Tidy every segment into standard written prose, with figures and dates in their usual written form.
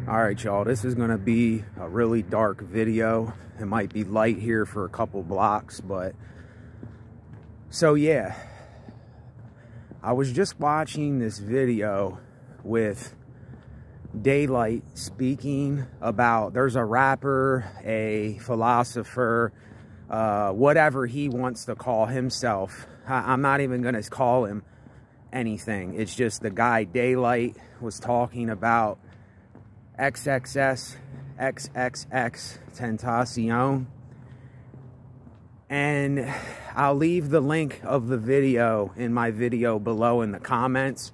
All right, y'all, this is gonna be a really dark video. It might be light here for a couple blocks, but so yeah, I was just watching this video with Daylight speaking about, there's a rapper, a philosopher, whatever he wants to call himself. I'm not even gonna call him anything. It's just the guy Daylight was talking about XXS, XXX Tentacion. And I'll leave the link of the video in my video below in the comments.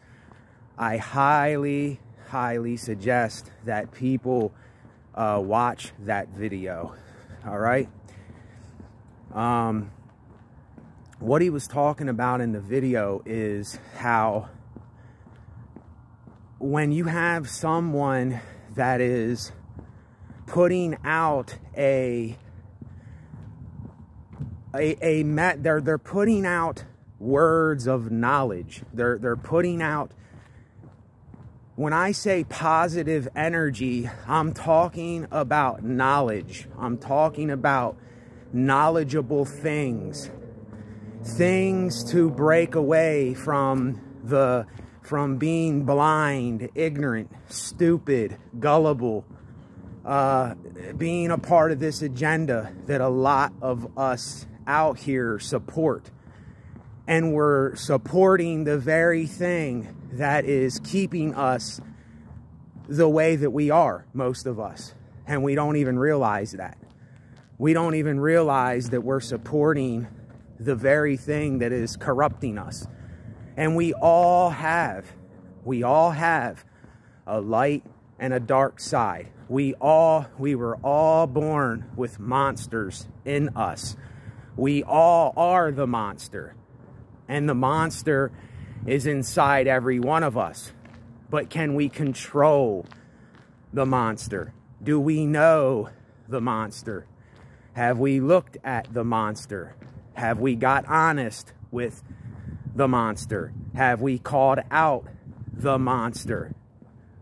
I highly suggest that people watch that video. All right. What he was talking about in the video is how when you have someone that is putting out they're putting out words of knowledge. They're putting out, when I say positive energy, I'm talking about knowledge. I'm talking about knowledgeable things. Things to break away from being blind, ignorant, stupid, gullible, being a part of this agenda that a lot of us out here support. And we're supporting the very thing that is keeping us the way that we are, most of us. And we don't even realize that. We don't even realize that we're supporting the very thing that is corrupting us. And we all have a light and a dark side. We were all born with monsters in us. We all are the monster. And the monster is inside every one of us. But can we control the monster? Do we know the monster? Have we looked at the monster? Have we got honest with the monster? Have we called out the monster,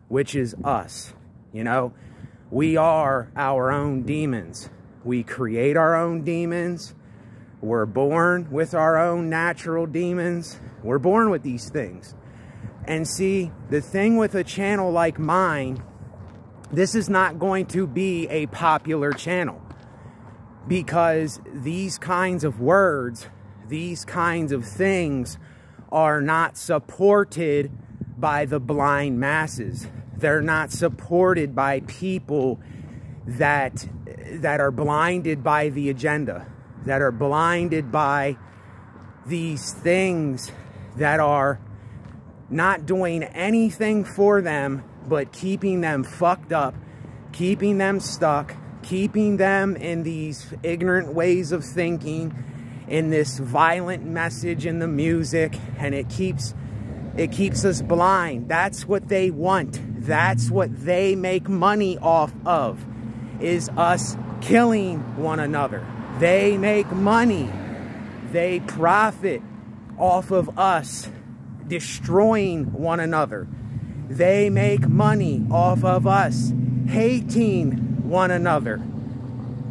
which is us? You know, we are our own demons. We create our own demons. We're born with our own natural demons. We're born with these things. And see, the thing with a channel like mine, this is not going to be a popular channel, because these kinds of words, these kinds of things are not supported by the blind masses. They're not supported by people that are blinded by the agenda, that are blinded by these things that are not doing anything for them but keeping them fucked up, keeping them stuck, keeping them in these ignorant ways of thinking, in this violent message in the music, and it keeps us blind. That's what they want. That's what they make money off of, is us killing one another. They make money. They profit off of us destroying one another. They make money off of us hating one another.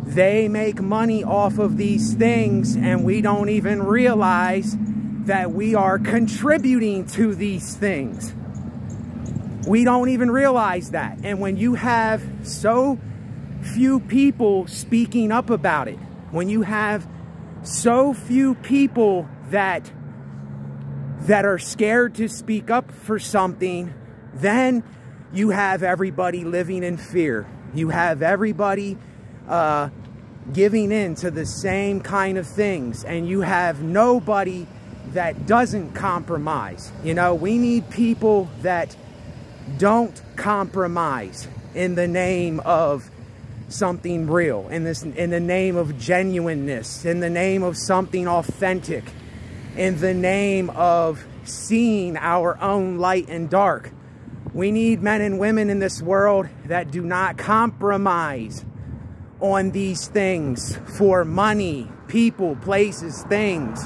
They make money off of these things, and we don't even realize that we are contributing to these things. We don't even realize that. And when you have so few people speaking up about it, when you have so few people that are scared to speak up for something, then you have everybody living in fear. You have everybody giving in to the same kind of things, and you have nobody that doesn't compromise. You know, we need people that don't compromise in the name of something real, in the name of genuineness, in the name of something authentic, in the name of seeing our own light and dark. We need men and women in this world that do not compromise on these things for money, people, places, things.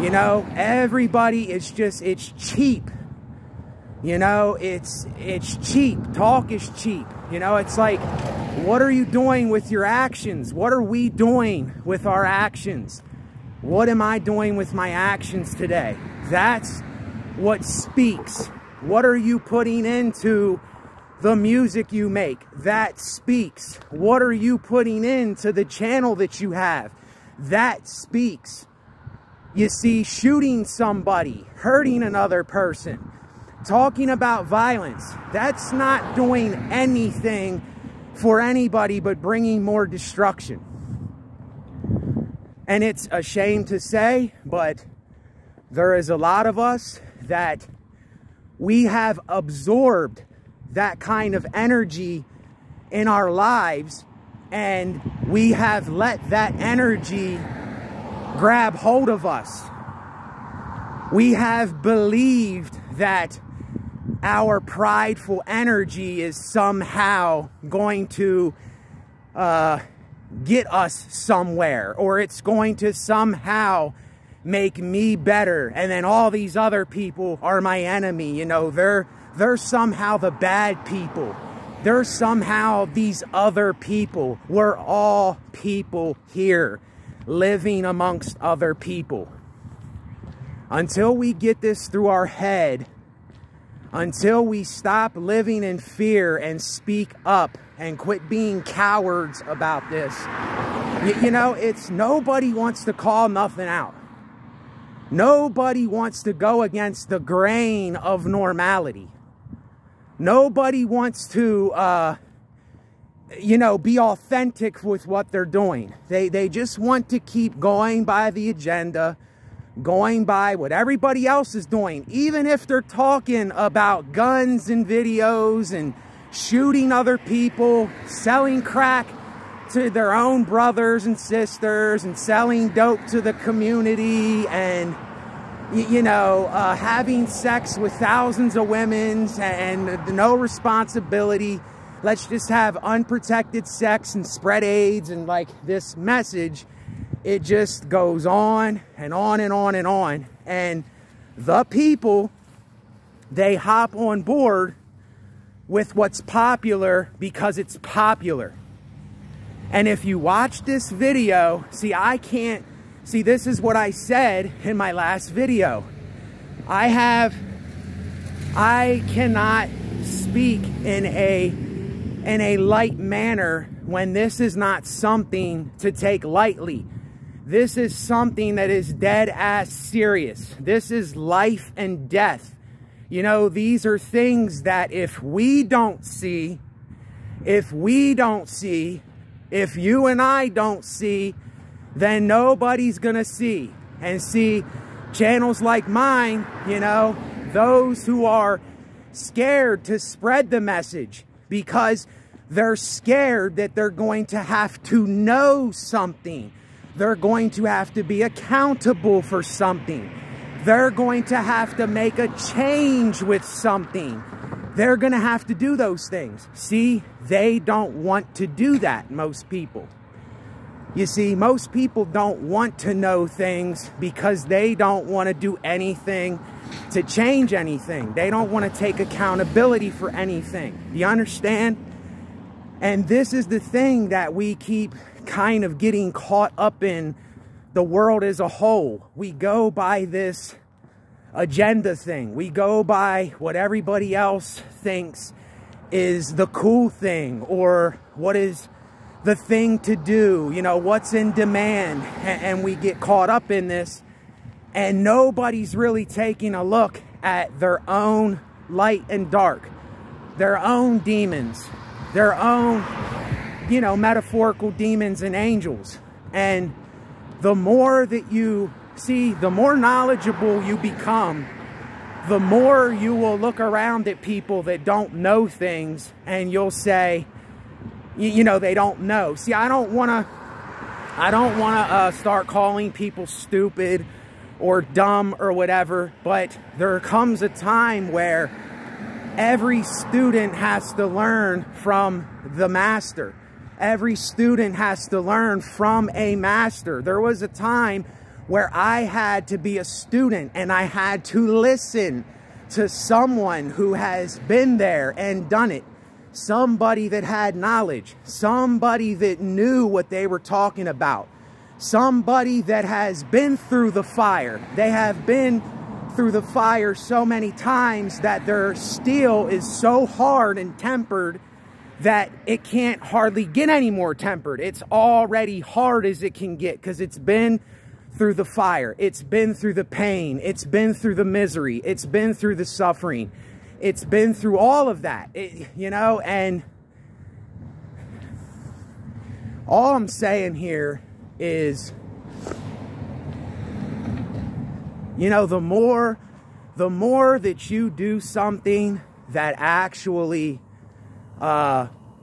You know, everybody is just, it's cheap. You know, it's cheap. Talk is cheap. You know, it's like, what are you doing with your actions? What are we doing with our actions? What am I doing with my actions today? That's what speaks. What are you putting into the music you make? That speaks. What are you putting into the channel that you have? That speaks. You see, shooting somebody, hurting another person, talking about violence, that's not doing anything for anybody but bringing more destruction. And it's a shame to say, but there is a lot of us that we have absorbed that kind of energy in our lives, and we have let that energy grab hold of us. We have believed that our prideful energy is somehow going to get us somewhere, or it's going to somehow make me better, and then all these other people are my enemy. You know, they're somehow the bad people. They're somehow these other people. We're all people here, living amongst other people. Until we get this through our head, until we stop living in fear and speak up and quit being cowards about this, you know, it's nobody wants to call nothing out. Nobody wants to go against the grain of normality. Nobody wants to, you know, be authentic with what they're doing. They just want to keep going by the agenda, going by what everybody else is doing. Even if they're talking about guns and videos and shooting other people, selling crack to their own brothers and sisters, and selling dope to the community, and you know, having sex with thousands of women and no responsibility. Let's just have unprotected sex and spread AIDS, and like this message, it just goes on and on and on and on. And the people, they hop on board with what's popular because it's popular. And if you watch this video, see, this is what I said in my last video. I cannot speak in a light manner when this is not something to take lightly. This is something that is dead ass serious. This is life and death. You know, these are things that if we don't see, if you and I don't see, then nobody's gonna see. And see, channels like mine, you know, those who are scared to spread the message because they're scared that they're going to have to know something. They're going to have to be accountable for something. They're going to have to make a change with something. They're going to have to do those things. See, they don't want to do that, most people. You see, most people don't want to know things because they don't want to do anything to change anything. They don't want to take accountability for anything. Do you understand? And this is the thing that we keep kind of getting caught up in, the world as a whole. We go by this agenda thing. We go by what everybody else thinks is the cool thing, or what is the thing to do, you know, what's in demand. And we get caught up in this, and nobody's really taking a look at their own light and dark, their own demons, their own, you know, metaphorical demons and angels. And the more that you see, the more knowledgeable you become, the more you will look around at people that don't know things, and you'll say, you know, they don't know. See, I don't want to start calling people stupid or dumb or whatever, but there comes a time where every student has to learn from the master. Every student has to learn from a master. There was a time where I had to be a student, and I had to listen to someone who has been there and done it, somebody that had knowledge, somebody that knew what they were talking about, somebody that has been through the fire. They have been through the fire so many times that their steel is so hard and tempered that it can't hardly get any more tempered. It's already hard as it can get because it's been through the fire. It's been through the pain. It's been through the misery. It's been through the suffering. It's been through all of that, you know, and all I'm saying here is, you know, the more that you do something that actually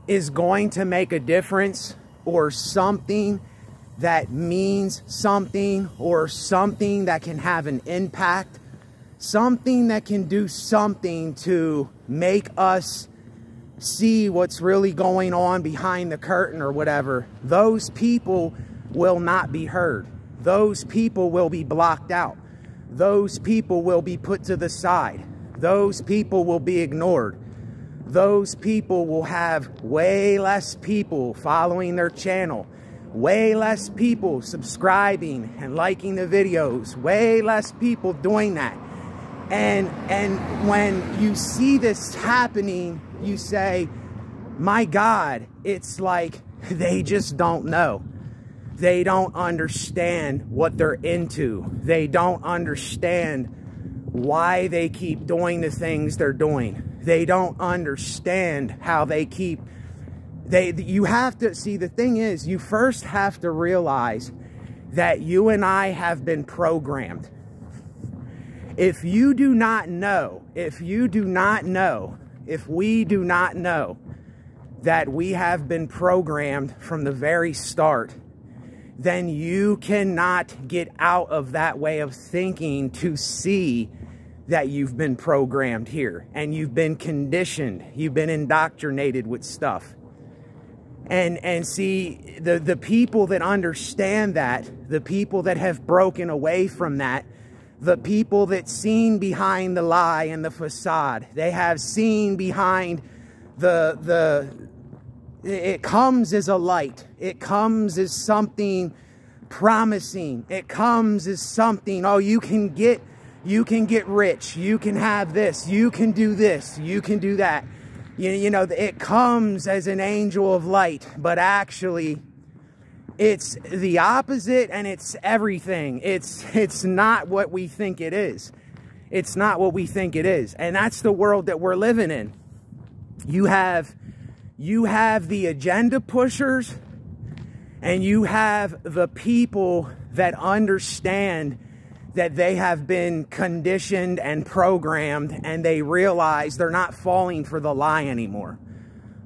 is going to make a difference, or something that means something, or something that can have an impact, something that can do something to make us see what's really going on behind the curtain or whatever, those people will not be heard. Those people will be blocked out. Those people will be put to the side. Those people will be ignored. Those people will have way less people following their channel, way less people subscribing and liking the videos, way less people doing that. And when you see this happening, you say, my God, it's like they just don't know. They don't understand what they're into. They don't understand why they keep doing the things they're doing. They don't understand how they keep... You have to... See, the thing is, you first have to realize that you and I have been programmed. If you do not know, if we do not know that we have been programmed from the very start, then you cannot get out of that way of thinking to see that you've been programmed here and you've been conditioned, you've been indoctrinated with stuff. And see, the people that understand that, the people that have broken away from that, the people that seen behind the lie and the facade, they have seen behind it comes as a light. It comes as something promising. It comes as something, oh, you can get rich. You can have this. You can do this. You can do that. You know, it comes as an angel of light, but actually it's the opposite, and it's everything. It's not what we think it is. It's not what we think it is. And that's the world that we're living in. You have the agenda pushers, and you have the people that understand that they have been conditioned and programmed, and they realize they're not falling for the lie anymore.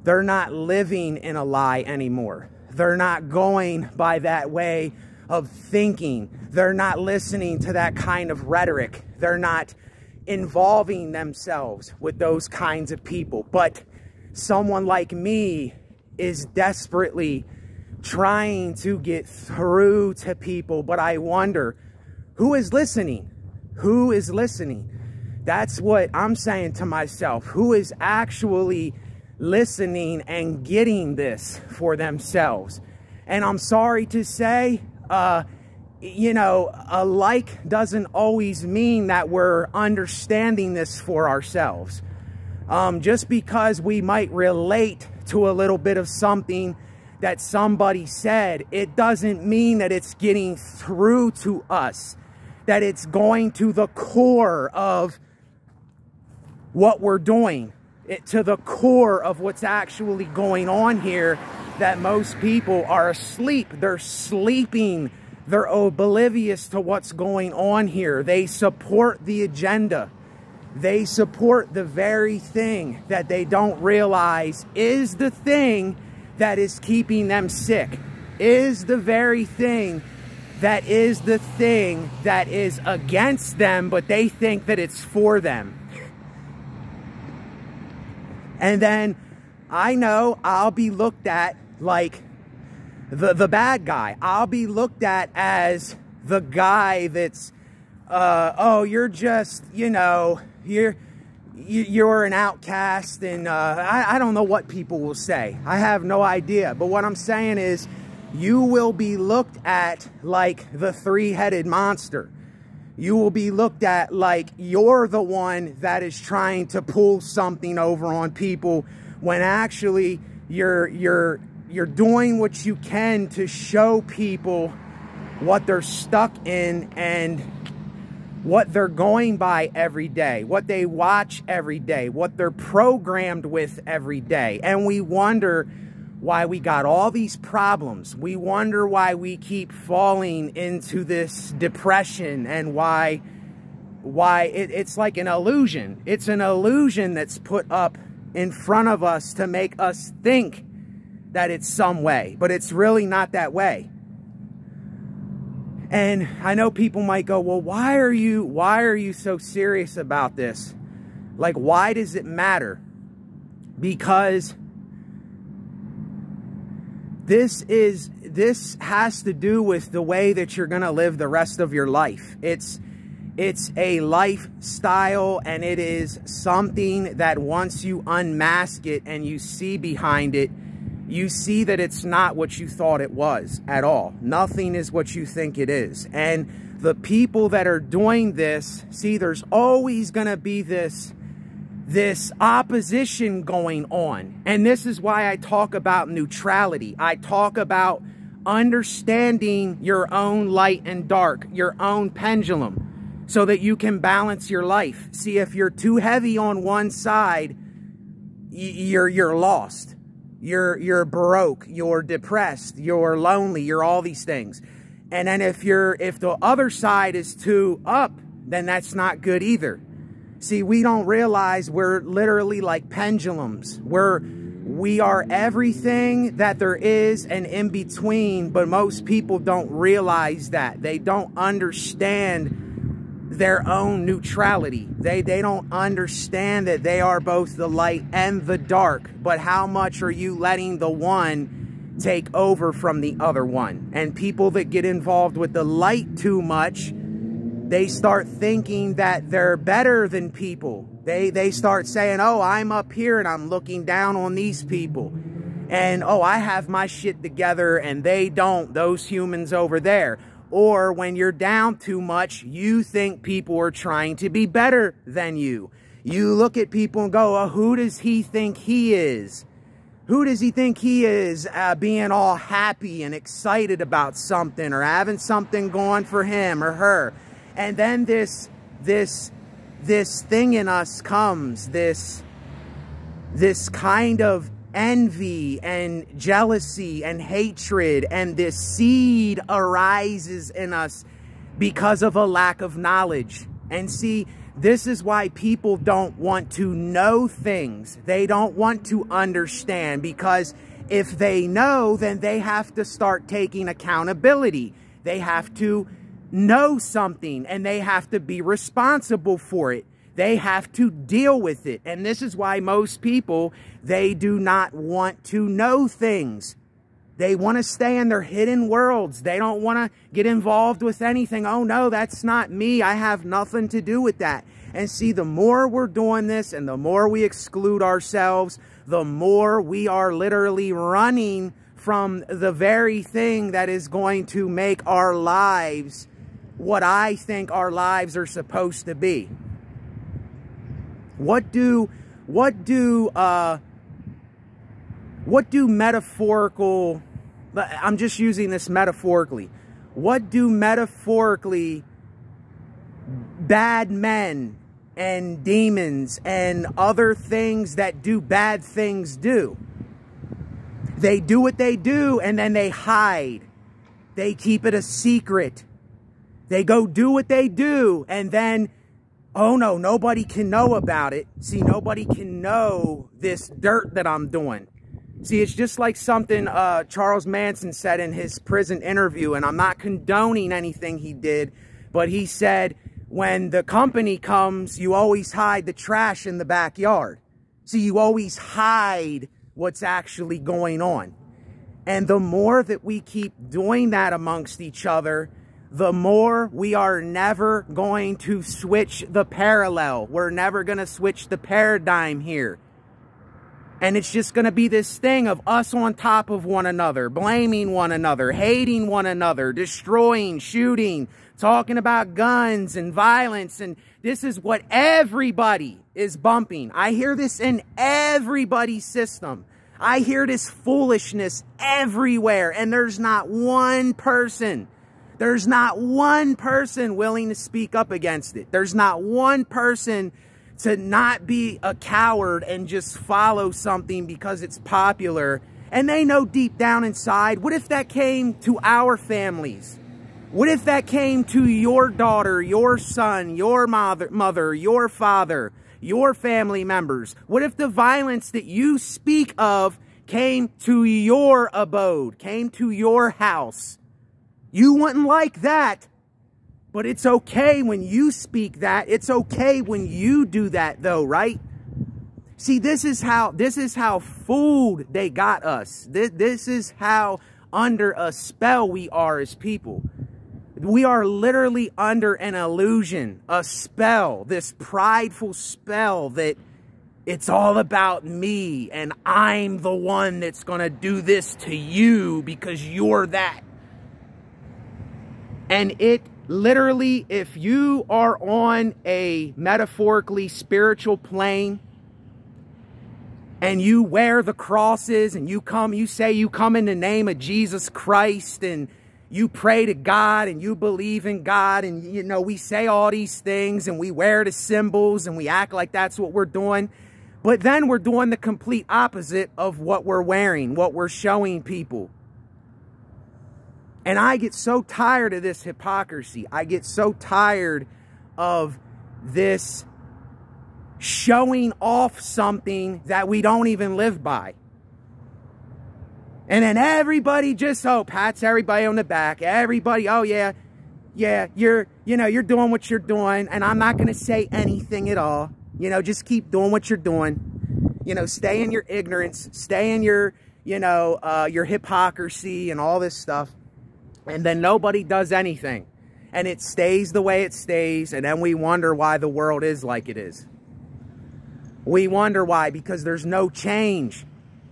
They're not living in a lie anymore. They're not going by that way of thinking. They're not listening to that kind of rhetoric. They're not involving themselves with those kinds of people. But someone like me is desperately trying to get through to people. But I wonder, who is listening? Who is listening? That's what I'm saying to myself. Who is actually listening and getting this for themselves? And I'm sorry to say, you know, a like doesn't always mean that we're understanding this for ourselves. Just because we might relate to a little bit of something that somebody said, it doesn't mean that it's getting through to us, that it's going to the core of what we're doing, to the core of what's actually going on here, that most people are asleep. They're sleeping. They're oblivious to what's going on here. They support the agenda. They support the very thing that they don't realize is the thing that is keeping them sick, is the very thing that is the thing that is against them, but they think that it's for them. And then I know I'll be looked at like the bad guy. I'll be looked at as the guy that's, oh, you're just, you know, you're an outcast, and I don't know what people will say. I have no idea. But what I'm saying is, you will be looked at like the three-headed monster. You will be looked at like you're the one that is trying to pull something over on people, when actually you're doing what you can to show people what they're stuck in and what they're going by every day, what they watch every day, what they're programmed with every day. And we wonder why we got all these problems. We wonder why we keep falling into this depression, and why it's like an illusion. It's an illusion that's put up in front of us to make us think that it's some way, but it's really not that way. And I know people might go, well, why are you so serious about this? Like, why does it matter? Because this has to do with the way that you're going to live the rest of your life. It's a lifestyle, and it is something that once you unmask it and you see behind it, you see that it's not what you thought it was at all. Nothing is what you think it is. And the people that are doing this, see, there's always going to be this opposition going on. And this is why I talk about neutrality. I talk about understanding your own light and dark, your own pendulum, so that you can balance your life. See, if you're too heavy on one side, you're lost. You're broke, you're depressed, you're lonely, you're all these things. And then if the other side is too up, then that's not good either. See, we don't realize we're literally like pendulums. We are everything that there is and in between, but most people don't realize that. They don't understand their own neutrality. They don't understand that they are both the light and the dark. But how much are you letting the one take over from the other one? And people that get involved with the light too much, they start thinking that they're better than people. They start saying, oh, I'm up here and I'm looking down on these people. And, oh, I have my shit together and they don't, those humans over there. Or when you're down too much, you think people are trying to be better than you. You look at people and go, oh, who does he think he is? Who does he think he is, being all happy and excited about something, or having something going for him or her? And then this thing in us comes, this kind of envy and jealousy and hatred, and this seed arises in us because of a lack of knowledge. And see, this is why people don't want to know things. They don't want to understand, because if they know, then they have to start taking accountability. They have to know something and they have to be responsible for it. They have to deal with it. And this is why most people, they do not want to know things. They want to stay in their hidden worlds. They don't want to get involved with anything. Oh no, that's not me. I have nothing to do with that. And see, the more we're doing this and the more we exclude ourselves, the more we are literally running from the very thing that is going to make our lives what I think our lives are supposed to be. What do metaphorical, I'm just using this metaphorically. What do metaphorically bad men and demons and other things that do bad things do? They do what they do and then they hide. They keep it a secret. They go do what they do and then, oh no, nobody can know about it. See, nobody can know this dirt that I'm doing. See, it's just like something Charles Manson said in his prison interview, and I'm not condoning anything he did, but he said, when the company comes, you always hide the trash in the backyard. See, you always hide what's actually going on. And the more that we keep doing that amongst each other, the more we are never going to switch the parallel. We're never going to switch the paradigm here. And it's just going to be this thing of us on top of one another, blaming one another, hating one another, destroying, shooting, talking about guns and violence. And this is what everybody is bumping. I hear this in everybody's system. I hear this foolishness everywhere. And there's not one person willing to speak up against it. There's not one person to not be a coward and just follow something because it's popular. And they know deep down inside, what if that came to our families? What if that came to your daughter, your son, your mother, your father, your family members? What if the violence that you speak of came to your abode, came to your house? You wouldn't like that. But it's okay when you speak that. It's okay when you do that though, right? See, this is how fooled they got us. This is how under a spell we are as people. We are literally under an illusion, a spell, this prideful spell that it's all about me and I'm the one that's going to do this to you because you're that. And it literally, if you are on a metaphorically spiritual plane and you wear the crosses and you say you come in the name of Jesus Christ and you pray to God and you believe in God and, you know, we say all these things and we wear the symbols and we act like that's what we're doing. But then we're doing the complete opposite of what we're wearing, what we're showing people. And I get so tired of this hypocrisy. I get so tired of this showing off something that we don't even live by. And then everybody just, pats everybody on the back. Everybody, oh yeah, you're doing what you're doing. And I'm not going to say anything at all. You know, just keep doing what you're doing. You know, stay in your ignorance. Stay in your hypocrisy and all this stuff. And then nobody does anything. And it stays the way it stays. And then we wonder why the world is like it is. We wonder why. Because there's no change.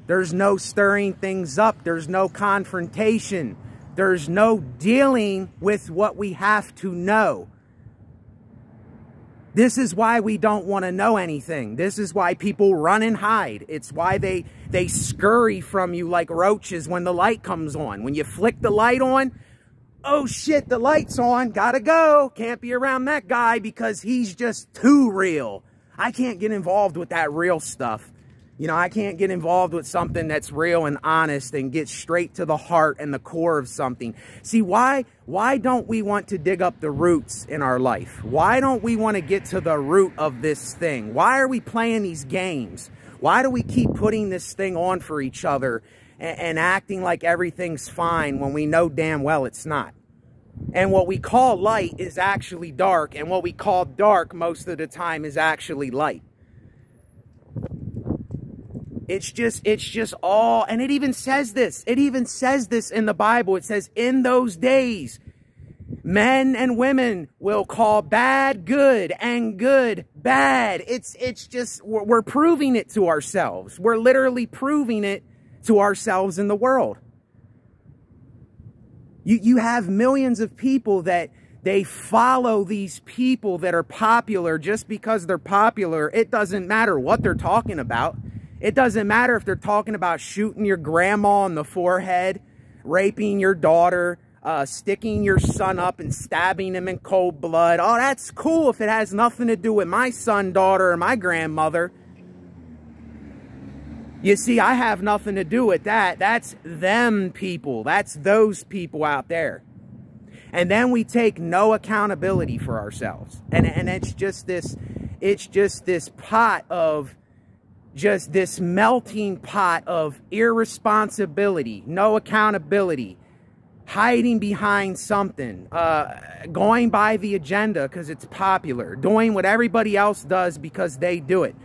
There's no stirring things up. There's no confrontation. There's no dealing with what we have to know. This is why we don't want to know anything. This is why people run and hide. It's why they scurry from you like roaches when the light comes on. When you flick the light on, oh shit, the light's on, gotta go. Can't be around that guy because he's just too real. I can't get involved with that real stuff. You know, I can't get involved with something that's real and honest and get straight to the heart and the core of something. See, why don't we want to dig up the roots in our life? Why don't we want to get to the root of this thing? Why are we playing these games? Why do we keep putting this thing on for each other and acting like everything's fine when we know damn well it's not? And what we call light is actually dark, and what we call dark most of the time is actually light. It's just all, and it even says this. It even says this in the Bible. It says, in those days, men and women will call bad good and good bad. It's just, we're proving it to ourselves. We're literally proving it to ourselves in the world. You have millions of people that they follow these people that are popular just because they're popular. It doesn't matter what they're talking about. It doesn't matter if they're talking about shooting your grandma in the forehead, raping your daughter, sticking your son up and stabbing him in cold blood. Oh, that's cool if it has nothing to do with my son, daughter, or my grandmother. You see, I have nothing to do with that. That's them people. That's those people out there. And then we take no accountability for ourselves. And it's just this pot of, just this melting pot of irresponsibility, no accountability, hiding behind something, going by the agenda because it's popular, doing what everybody else does because they do it.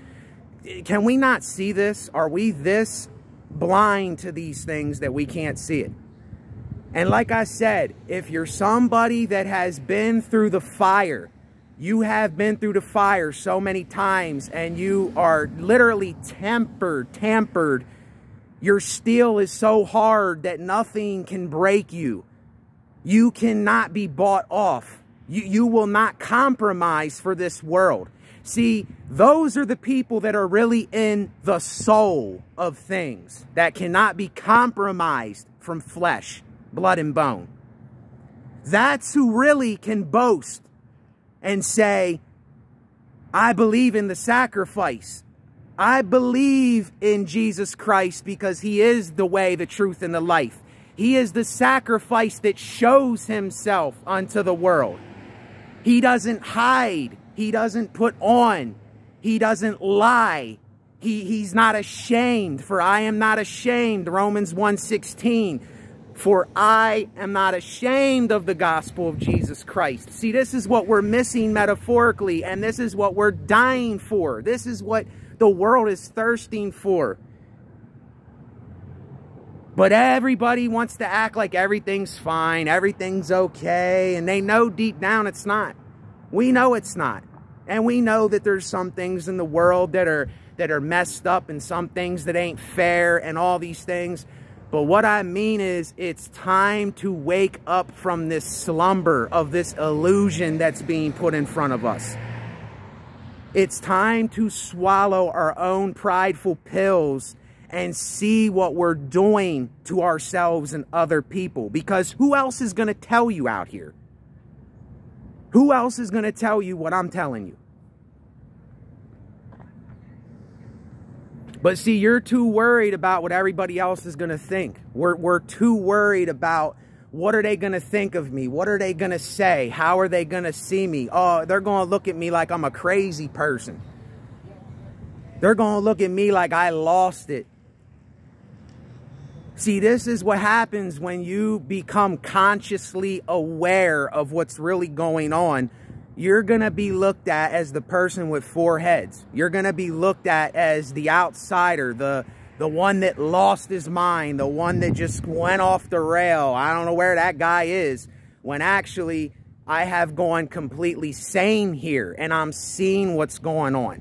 Can we not see this? Are we this blind to these things that we can't see it? And like I said, if you're somebody that has been through the fire, you have been through the fire so many times, and you are literally tampered. Your steel is so hard that nothing can break you. You cannot be bought off. You will not compromise for this world. See, those are the people that are really in the soul of things, that cannot be compromised from flesh, blood, and bone. That's who really can boast and say, I believe in the sacrifice. I believe in Jesus Christ because he is the way, the truth, and the life. He is the sacrifice that shows himself unto the world. He doesn't hide. He doesn't put on. He doesn't lie. He's not ashamed. For I am not ashamed. Romans 1:16. For I am not ashamed of the gospel of Jesus Christ. See, this is what we're missing metaphorically, and this is what we're dying for. This is what the world is thirsting for. But everybody wants to act like everything's fine, everything's okay, and they know deep down it's not. We know it's not. And we know that there's some things in the world that are messed up, and some things that ain't fair, and all these things. But what I mean is, it's time to wake up from this slumber of this illusion that's being put in front of us. It's time to swallow our own prideful pills and see what we're doing to ourselves and other people. Because who else is going to tell you out here? Who else is going to tell you what I'm telling you? But see, you're too worried about what everybody else is going to think. We're too worried about what are they going to think of me? What are they going to say? How are they going to see me? Oh, they're going to look at me like I'm a crazy person. They're going to look at me like I lost it. See, this is what happens when you become consciously aware of what's really going on. You're going to be looked at as the person with four heads. You're going to be looked at as the outsider, the one that lost his mind, the one that just went off the rail. I don't know where that guy is, when actually I have gone completely sane here, and I'm seeing what's going on.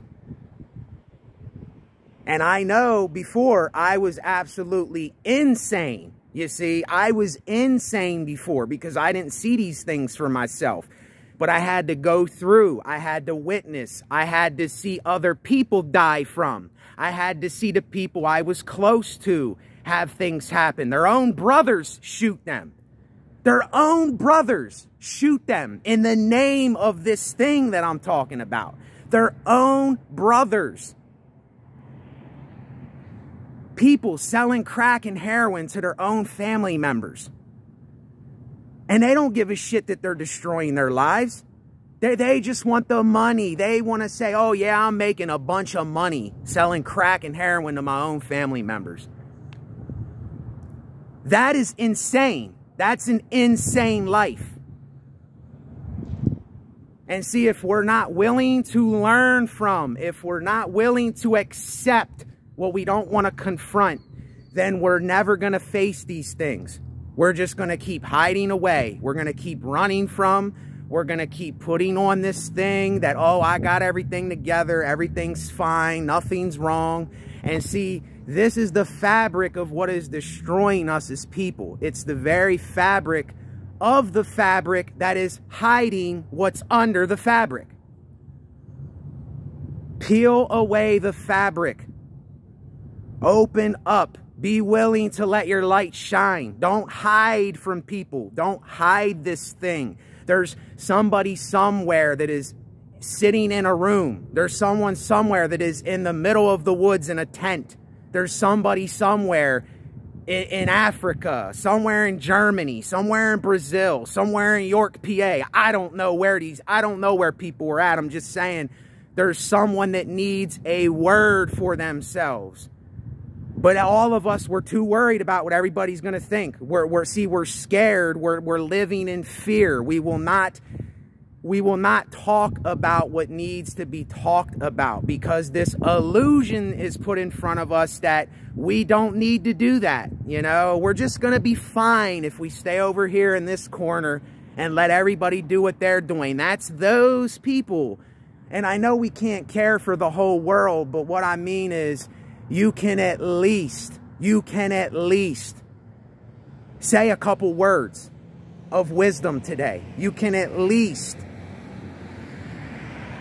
And I know before I was absolutely insane. You see, I was insane before because I didn't see these things for myself. But I had to go through. I had to witness. I had to see other people die from. I had to see the people I was close to have things happen. Their own brothers shoot them. Their own brothers shoot them in the name of this thing that I'm talking about. Their own brothers. People selling crack and heroin to their own family members. And they don't give a shit that they're destroying their lives. They just want the money. They want to say, oh yeah, I'm making a bunch of money selling crack and heroin to my own family members. That is insane. That's an insane life. And see, if we're not willing to learn from, if we're not willing to accept what we don't want to confront, then we're never going to face these things. We're just going to keep hiding away. We're going to keep running from. We're going to keep putting on this thing that, oh, I got everything together. Everything's fine. Nothing's wrong. And see, this is the fabric of what is destroying us as people. It's the very fabric of the fabric that is hiding what's under the fabric. Peel away the fabric. Open up. Be willing to let your light shine. Don't hide from people. Don't hide this thing. There's somebody somewhere that is sitting in a room. There's someone somewhere that is in the middle of the woods in a tent. There's somebody somewhere in Africa, somewhere in Germany, somewhere in Brazil, somewhere in York, PA. I don't know where people are at. I'm just saying there's someone that needs a word for themselves. But all of us, we're too worried about what everybody's going to think. We're scared. We're living in fear. We will not we will not talk about what needs to be talked about, because this illusion is put in front of us that we don't need to do that. You know, we're just going to be fine if we stay over here in this corner and let everybody do what they're doing. That's those people. And I know we can't care for the whole world, but what I mean is you can at least say a couple words of wisdom today. You can at least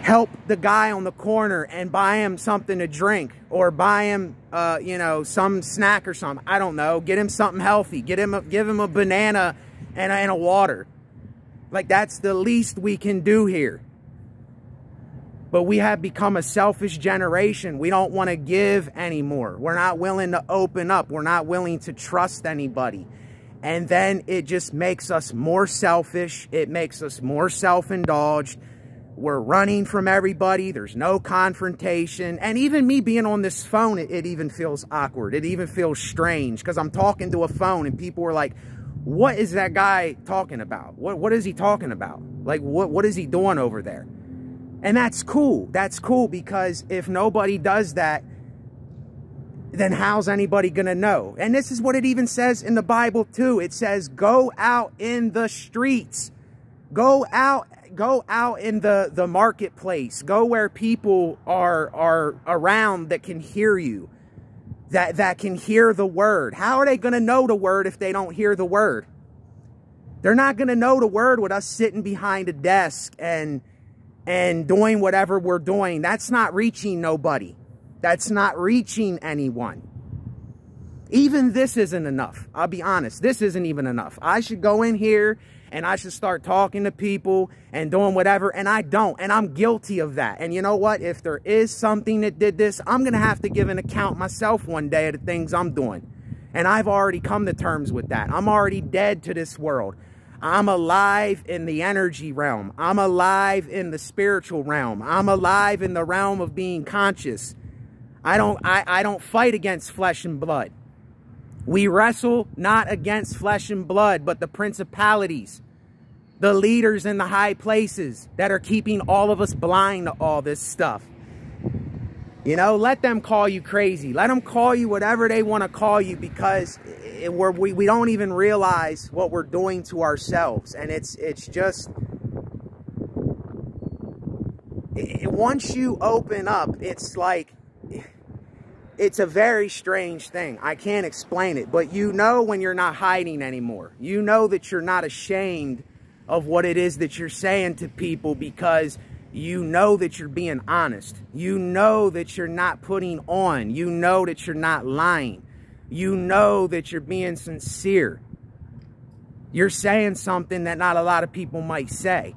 help the guy on the corner and buy him something to drink, or buy him, you know, some snack or something. I don't know. Get him something healthy. Give him a banana and a water. Like, that's the least we can do here. But we have become a selfish generation. We don't want to give anymore. We're not willing to open up. We're not willing to trust anybody. And then it just makes us more selfish. It makes us more self-indulged. We're running from everybody. There's no confrontation. And even me being on this phone, it even feels awkward. It even feels strange, because I'm talking to a phone and people are like, what is that guy talking about? What is he talking about? Like, what is he doing over there? And that's cool. That's cool, because if nobody does that, then how's anybody going to know? And this is what it even says in the Bible too. It says, go out in the streets. Go out in the marketplace. Go where people are around that can hear you. That can hear the word. How are they going to know the word if they don't hear the word? They're not going to know the word with us sitting behind a desk and doing whatever we're doing. That's not reaching nobody. That's not reaching anyone. Even this isn't enough. I'll be honest. This isn't even enough. I should go in here and I should start talking to people and doing whatever, and I don't. And I'm guilty of that. And you know what? If there is something that did this, I'm going to have to give an account myself one day of the things I'm doing. And I've already come to terms with that. I'm already dead to this world. I'm alive in the energy realm. I'm alive in the spiritual realm. I'm alive in the realm of being conscious. I don't fight against flesh and blood. We wrestle not against flesh and blood, but the principalities, the leaders in the high places that are keeping all of us blind to all this stuff. You know, let them call you crazy. Let them call you whatever they want to call you, because we don't even realize what we're doing to ourselves. And it's just, once you open up, it's like, it's a very strange thing. I can't explain it, but you know when you're not hiding anymore. You know that you're not ashamed of what it is that you're saying to people, because you know that you're being honest. You know that you're not putting on. You know that you're not lying. You know that you're being sincere. You're saying something that not a lot of people might say.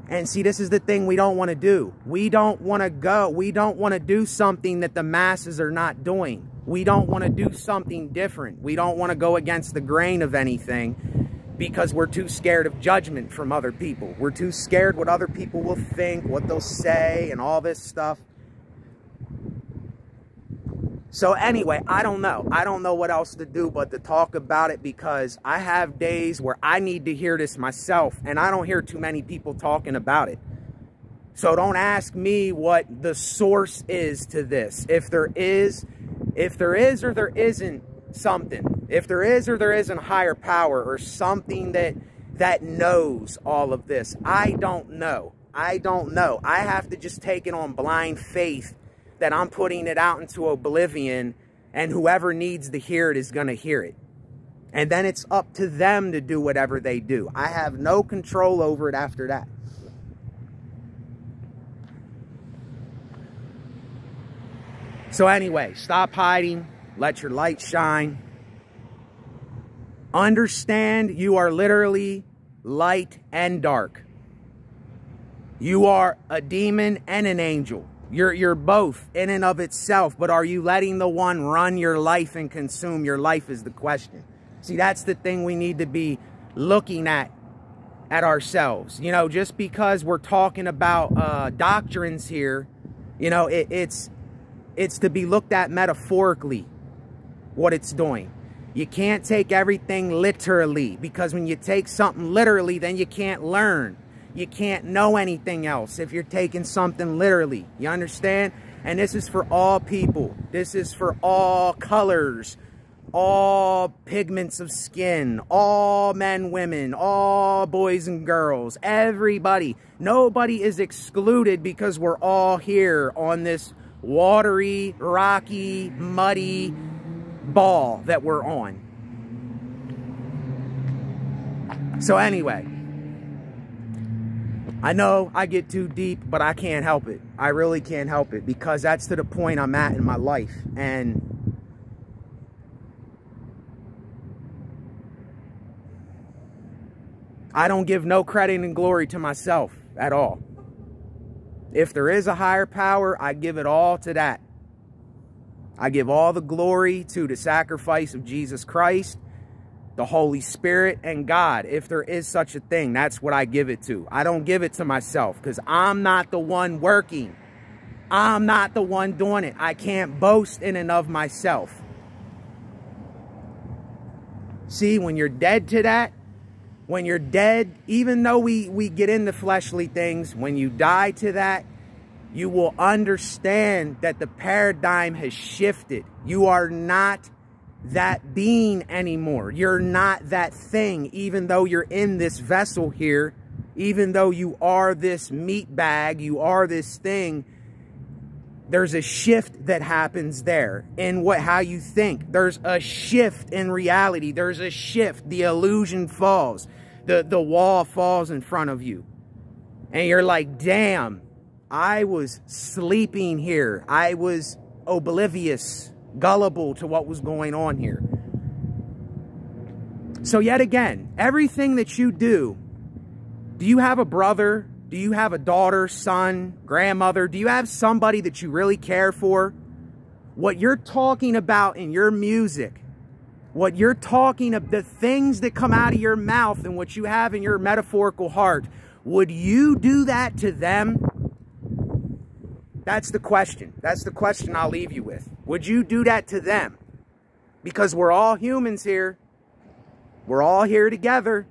And see, this is the thing we don't want to do. We don't want to go. We don't want to do something that the masses are not doing. We don't want to do something different. We don't want to go against the grain of anything, because we're too scared of judgment from other people. We're too scared what other people will think, what they'll say, and all this stuff. So anyway, I don't know. I don't know what else to do but to talk about it, because I have days where I need to hear this myself, and I don't hear too many people talking about it. So don't ask me what the source is to this. If there is or there isn't something, if there is or there isn't a higher power or something that knows all of this, I don't know. I don't know. I have to just take it on blind faith that I'm putting it out into oblivion, and whoever needs to hear it is going to hear it. And then it's up to them to do whatever they do. I have no control over it after that. So anyway, stop hiding. Let your light shine. Understand you are literally light and dark. You are a demon and an angel. You're both in and of itself, but are you letting the one run your life and consume your life is the question. See, that's the thing we need to be looking at ourselves. You know, just because we're talking about doctrines here, you know, it's to be looked at metaphorically, what it's doing. You can't take everything literally, because when you take something literally, then you can't learn. You can't know anything else if you're taking something literally. You understand? And this is for all people. This is for all colors, all pigments of skin, all men, women, all boys and girls, everybody. Nobody is excluded because we're all here on this watery, rocky, muddy ball that we're on. So anyway, I know I get too deep, but I can't help it. I really can't help it, because that's to the point I'm at in my life. And I don't give no credit and glory to myself at all. If there is a higher power, I give it all to that. I give all the glory to the sacrifice of Jesus Christ, the Holy Spirit, and God. If there is such a thing, that's what I give it to. I don't give it to myself, because I'm not the one working. I'm not the one doing it. I can't boast in and of myself. See, when you're dead to that, when you're dead, even though we get into fleshly things, when you die to that, you will understand that the paradigm has shifted. You are not that being anymore. You're not that thing, even though you're in this vessel here, even though you are this meat bag, you are this thing. There's a shift that happens there in how you think. There's a shift in reality. There's a shift. The illusion falls. The wall falls in front of you. And you're like, damn, I was sleeping here. I was oblivious, gullible to what was going on here. So yet again, everything that you do you have a brother? Do you have a daughter, son, grandmother? Do you have somebody that you really care for? What you're talking about in your music, what you're talking of, the things that come out of your mouth and what you have in your metaphorical heart, would you do that to them? That's the question. That's the question I'll leave you with. Would you do that to them? Because we're all humans here. We're all here together.